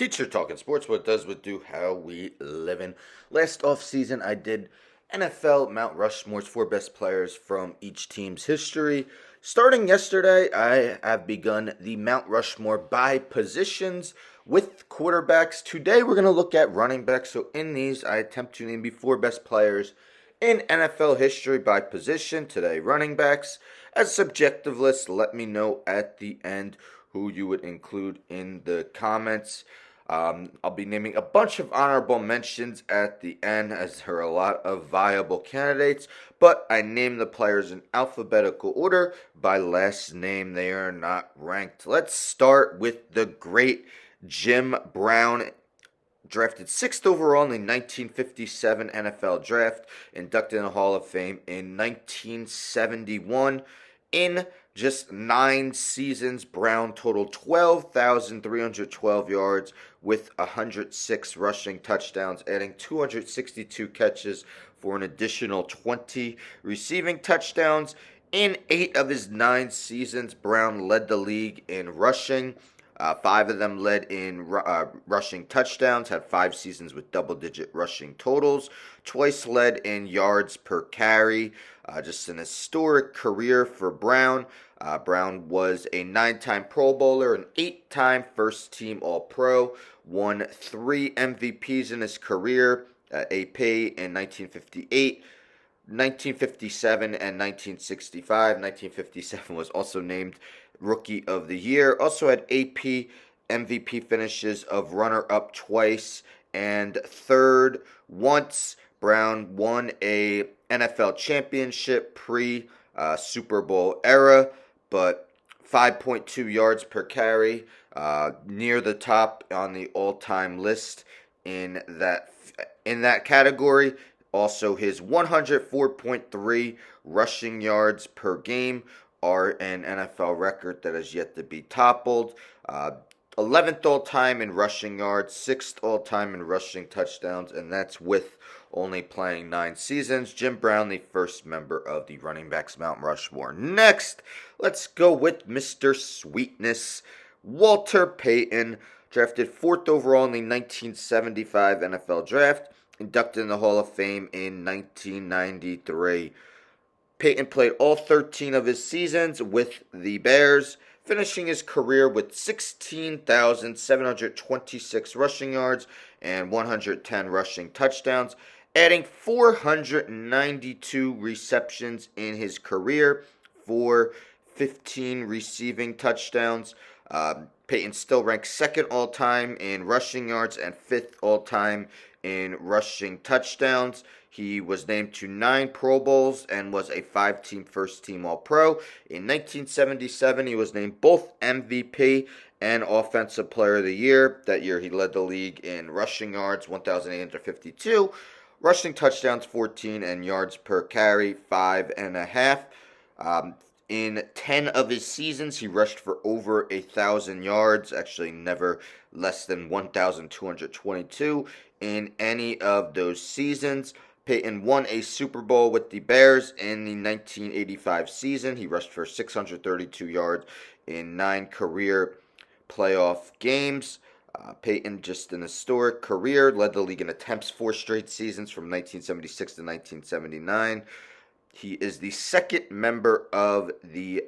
Teacher Talking Sports, what does, what do, how we livin'. Last off season, I did NFL Mount Rushmore's four best players from each team's history. Starting yesterday, I have begun the Mount Rushmore by positions with quarterbacks. Today, we're going to look at running backs. So in these, I attempt to name the four best players in NFL history by position. Today, running backs. As a subjective list, let me know at the end who you would include in the comments. I'll be naming a bunch of honorable mentions at the end, as there are a lot of viable candidates, but I name the players in alphabetical order by last name. They are not ranked. Let's start with the great Jim Brown, drafted 6th overall in the 1957 NFL Draft, inducted in the Hall of Fame in 1971. In just 9 seasons, Brown totaled 12,312 yards with 106 rushing touchdowns, adding 262 catches for an additional 20 receiving touchdowns. In 8 of his 9 seasons, Brown led the league in rushing. 5 of them led in rushing touchdowns, had 5 seasons with double-digit rushing totals. Twice led in yards per carry. Just an historic career for Brown. Brown was a 9-time Pro Bowler, an 8-time first-team All-Pro, won 3 MVPs in his career, AP in 1958, 1957, and 1965. 1957 was also named Rookie of the Year. Also had AP MVP finishes of runner-up twice and third once. Brown won a NFL championship pre-Super Bowl era, but 5.2 yards per carry, near the top on the all-time list in that category. Also, his 104.3 rushing yards per game are an NFL record that has yet to be toppled. 11th all-time in rushing yards, 6th all-time in rushing touchdowns, and that's with only playing 9 seasons. Jim Brown, the first member of the running backs Mount Rushmore. Next, let's go with Mr. Sweetness, Walter Payton, drafted 4th overall in the 1975 NFL Draft, inducted in the Hall of Fame in 1993. Payton played all 13 of his seasons with the Bears, finishing his career with 16,726 rushing yards and 110 rushing touchdowns, adding 492 receptions in his career for 15 receiving touchdowns. Payton still ranks 2nd all-time in rushing yards and 5th all-time in rushing touchdowns. He was named to 9 Pro Bowls and was a 5-team first-team All-Pro. In 1977, he was named both MVP and Offensive Player of the Year. That year, he led the league in rushing yards, 1,852, rushing touchdowns, 14, and yards per carry, 5.5. In 10 of his seasons, he rushed for over 1,000 yards, actually never less than 1,222 in any of those seasons. Payton won a Super Bowl with the Bears in the 1985 season. He rushed for 632 yards in 9 career playoff games. Payton, just an historic career, led the league in attempts 4 straight seasons from 1976 to 1979. He is the 2nd member of the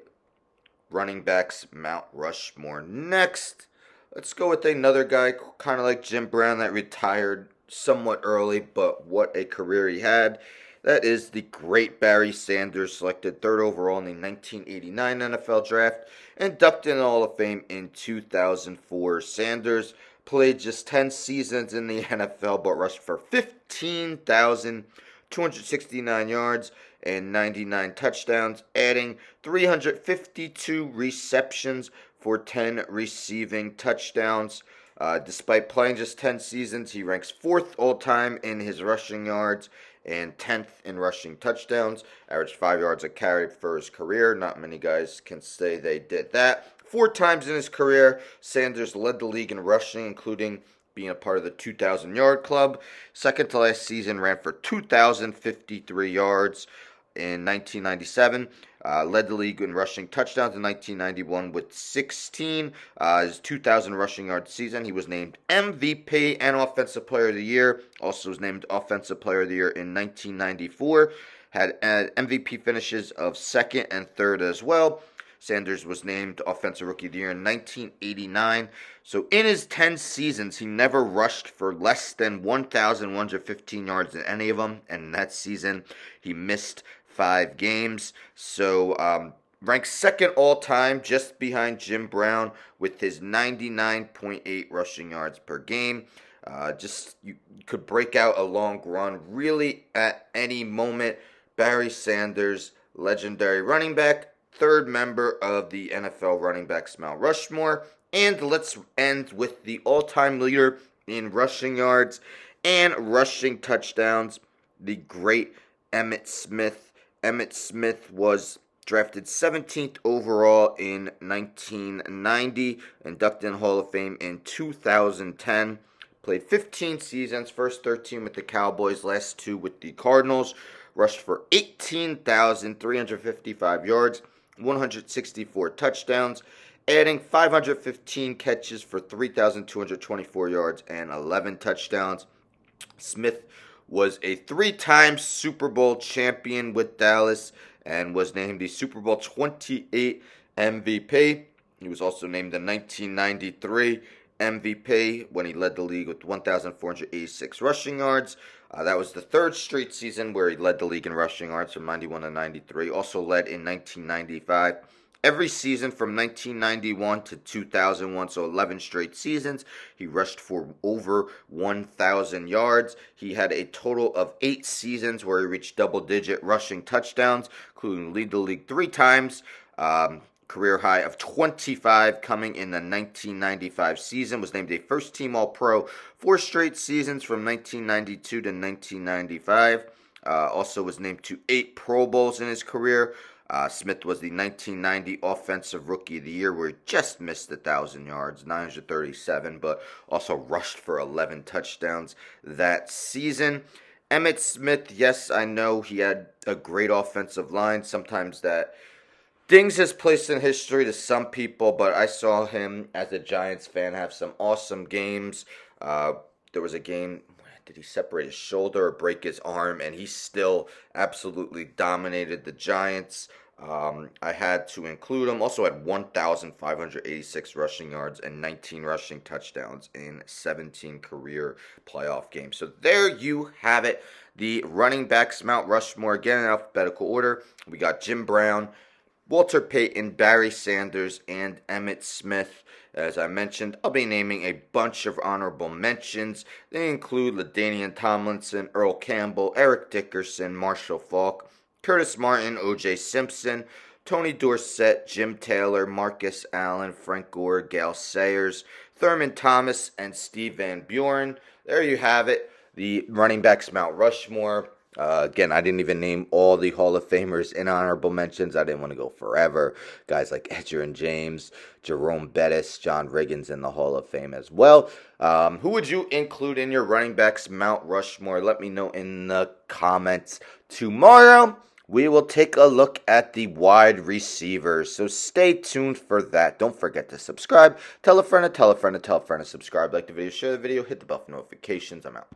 running backs Mount Rushmore. Next, let's go with another guy kind of like Jim Brown that retired somewhat early, but what a career he had. That is the great Barry Sanders, selected 3rd overall in the 1989 NFL Draft, inducted in the Hall of Fame in 2004. Sanders played just 10 seasons in the NFL, but rushed for 15,269 yards and 99 touchdowns, adding 352 receptions for 10 receiving touchdowns. Despite playing just 10 seasons, he ranks 4th all-time in his rushing yards and 10th in rushing touchdowns. Averaged 5 yards a carry for his career. Not many guys can say they did that. 4 times in his career, Sanders led the league in rushing, including being a part of the 2,000-yard club. Second to last season, ran for 2,053 yards. in 1997. Led the league in rushing touchdowns in 1991 with 16. His 2,000 rushing yard season, he was named MVP and Offensive Player of the Year. Also was named Offensive Player of the Year in 1994. Had MVP finishes of second and third as well. Sanders was named Offensive Rookie of the Year in 1989. So in his 10 seasons, he never rushed for less than 1,115 yards in any of them. And in that season, he missed 5 games. So ranks second all time, just behind Jim Brown with his 99.8 rushing yards per game. You could break out a long run really at any moment. Barry Sanders, legendary running back, third member of the NFL running backs Mount Rushmore. And let's end with the all-time leader in rushing yards and rushing touchdowns, the great Emmitt Smith. Emmitt Smith was drafted 17th overall in 1990, inducted in Hall of Fame in 2010. Played 15 seasons, first 13 with the Cowboys, last 2 with the Cardinals. Rushed for 18,355 yards, 164 touchdowns, adding 515 catches for 3,224 yards and 11 touchdowns. Smith was a 3-time Super Bowl champion with Dallas and was named the Super Bowl 28 MVP. He was also named the 1993 MVP when he led the league with 1,486 rushing yards. That was the third straight season where he led the league in rushing yards from 91 to 93. Also led in 1995. Every season from 1991 to 2001, so 11 straight seasons, he rushed for over 1,000 yards. He had a total of 8 seasons where he reached double-digit rushing touchdowns, including lead the league 3 times. Career high of 25 coming in the 1995 season. Was named a first-team All-Pro 4 straight seasons from 1992 to 1995. Also was named to 8 Pro Bowls in his career. Smith was the 1990 Offensive Rookie of the Year, where he just missed 1,000 yards, 937, but also rushed for 11 touchdowns that season. Emmitt Smith, yes, I know he had a great offensive line. Sometimes that dings his place in history to some people, but I saw him as a Giants fan have some awesome games. There was a game, did he separate his shoulder or break his arm, and he still absolutely dominated the Giants. I had to include him. Also had 1,586 rushing yards and 19 rushing touchdowns in 17 career playoff games. So there you have it. The running backs Mount Rushmore, again in alphabetical order. We got Jim Brown, Walter Payton, Barry Sanders, and Emmitt Smith. As I mentioned, I'll be naming a bunch of honorable mentions. They include LaDainian Tomlinson, Earl Campbell, Eric Dickerson, Marshall Faulk, Curtis Martin, O.J. Simpson, Tony Dorsett, Jim Taylor, Marcus Allen, Frank Gore, Gale Sayers, Thurman Thomas, and Steve Van Buren. There you have it. The running backs Mount Rushmore. Again, I didn't even name all the Hall of Famers in honorable mentions. I didn't want to go forever. Guys like Edgerrin James, Jerome Bettis, John Riggins in the Hall of Fame as well. Who would you include in your running backs Mount Rushmore? Let me know in the comments. Tomorrow, we will take a look at the wide receivers. So stay tuned for that. Don't forget to subscribe. Tell a friend to tell a friend to tell a friend to subscribe. Like the video, share the video, hit the bell for notifications. I'm out.